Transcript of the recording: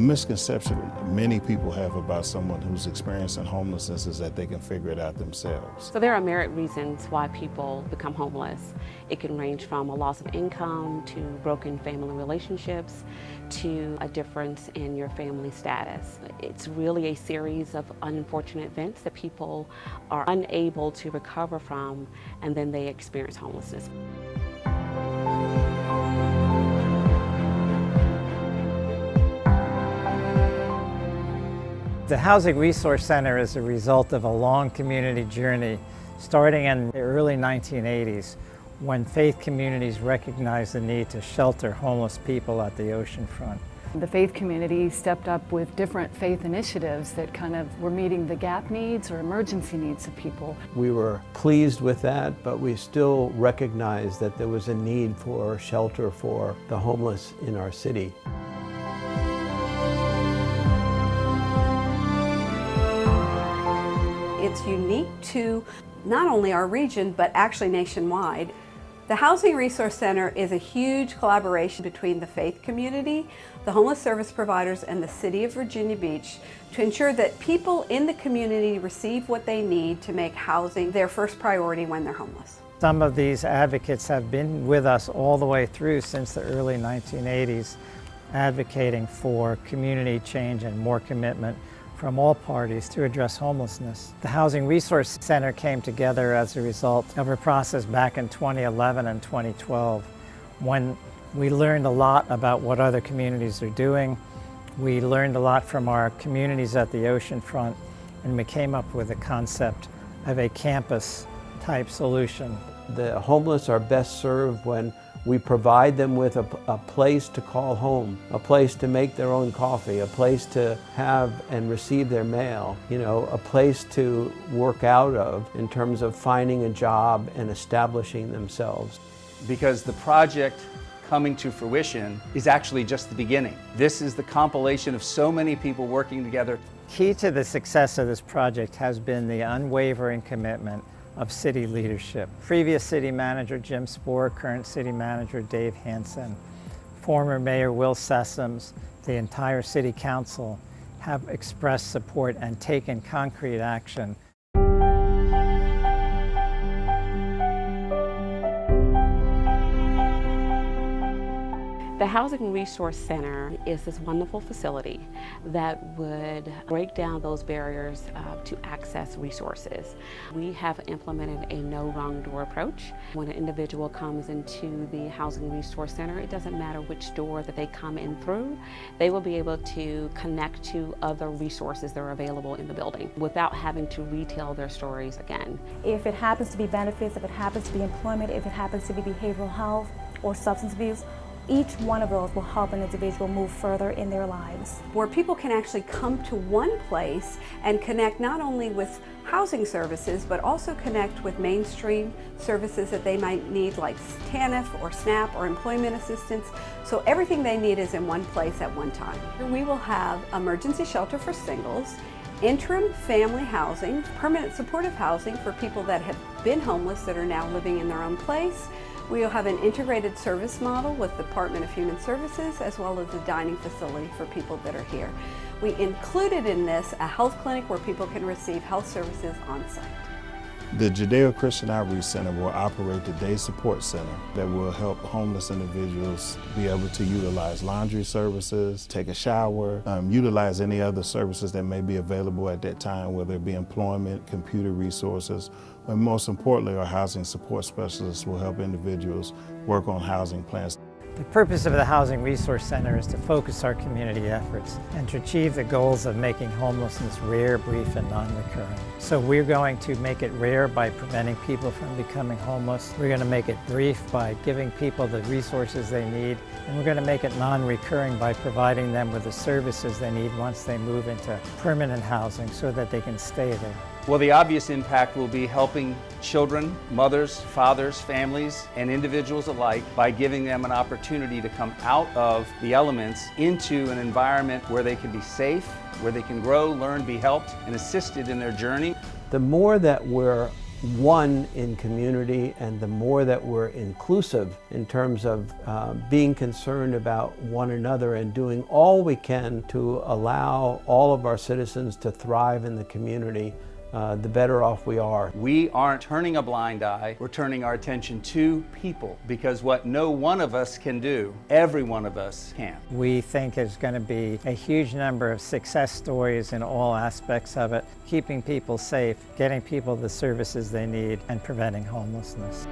misconception many people have about someone who's experiencing homelessness is that they can figure it out themselves. So there are myriad reasons why people become homeless. It can range from a loss of income to broken family relationships to a difference in your family status. It's really a series of unfortunate events that people are unable to recover from, and then they experience homelessness. The Housing Resource Center is a result of a long community journey starting in the early 1980s when faith communities recognized the need to shelter homeless people at the oceanfront. The faith community stepped up with different faith initiatives that kind of were meeting the gap needs or emergency needs of people. We were pleased with that, but we still recognized that there was a need for shelter for the homeless in our city. It's unique to not only our region, but actually nationwide. The Housing Resource Center is a huge collaboration between the faith community, the homeless service providers, and the City of Virginia Beach to ensure that people in the community receive what they need to make housing their first priority when they're homeless. Some of these advocates have been with us all the way through since the early 1980s, advocating for community change and more commitment from all parties to address homelessness. The Housing Resource Center came together as a result of a process back in 2011 and 2012 when we learned a lot about what other communities are doing. We learned a lot from our communities at the oceanfront, and we came up with the concept of a campus-type solution. The homeless are best served when we provide them with a place to call home, a place to make their own coffee, a place to have and receive their mail, a place to work out of in terms of finding a job and establishing themselves. Because the project coming to fruition is actually just the beginning. This is the compilation of so many people working together. Key to the success of this project has been the unwavering commitment of city leadership. Previous city manager Jim Spoor, current city manager Dave Hansen, former mayor Will Sessoms, the entire city council have expressed support and taken concrete action. The Housing Resource Center is this wonderful facility that would break down those barriers to access resources. We have implemented a no wrong door approach. When an individual comes into the Housing Resource Center, it doesn't matter which door that they come in through, they will be able to connect to other resources that are available in the building without having to retell their stories again. If it happens to be benefits, if it happens to be employment, if it happens to be behavioral health or substance abuse, each one of those will help an individual move further in their lives. Where people can actually come to one place and connect not only with housing services, but also connect with mainstream services that they might need, like TANF or SNAP or employment assistance. So everything they need is in one place at one time. We will have emergency shelter for singles, interim family housing, permanent supportive housing for people that have been homeless that are now living in their own place. We will have an integrated service model with the Department of Human Services, as well as a dining facility for people that are here. We included in this a health clinic where people can receive health services on site. The Judeo-Christian Outreach Center will operate the Day Support Center that will help homeless individuals be able to utilize laundry services, take a shower, utilize any other services that may be available at that time, whether it be employment, computer resources, and most importantly, our housing support specialists will help individuals work on housing plans. The purpose of the Housing Resource Center is to focus our community efforts and to achieve the goals of making homelessness rare, brief, and non-recurring. So we're going to make it rare by preventing people from becoming homeless. We're going to make it brief by giving people the resources they need. And we're going to make it non-recurring by providing them with the services they need once they move into permanent housing so that they can stay there. Well, the obvious impact will be helping children, mothers, fathers, families, and individuals alike by giving them an opportunity to come out of the elements into an environment where they can be safe, where they can grow, learn, be helped, and assisted in their journey. The more that we're one in community, and the more that we're inclusive in terms of being concerned about one another and doing all we can to allow all of our citizens to thrive in the community, the better off we are. We aren't turning a blind eye, we're turning our attention to people, because what no one of us can do, every one of us can. We think there's going to be a huge number of success stories in all aspects of it, keeping people safe, getting people the services they need, and preventing homelessness.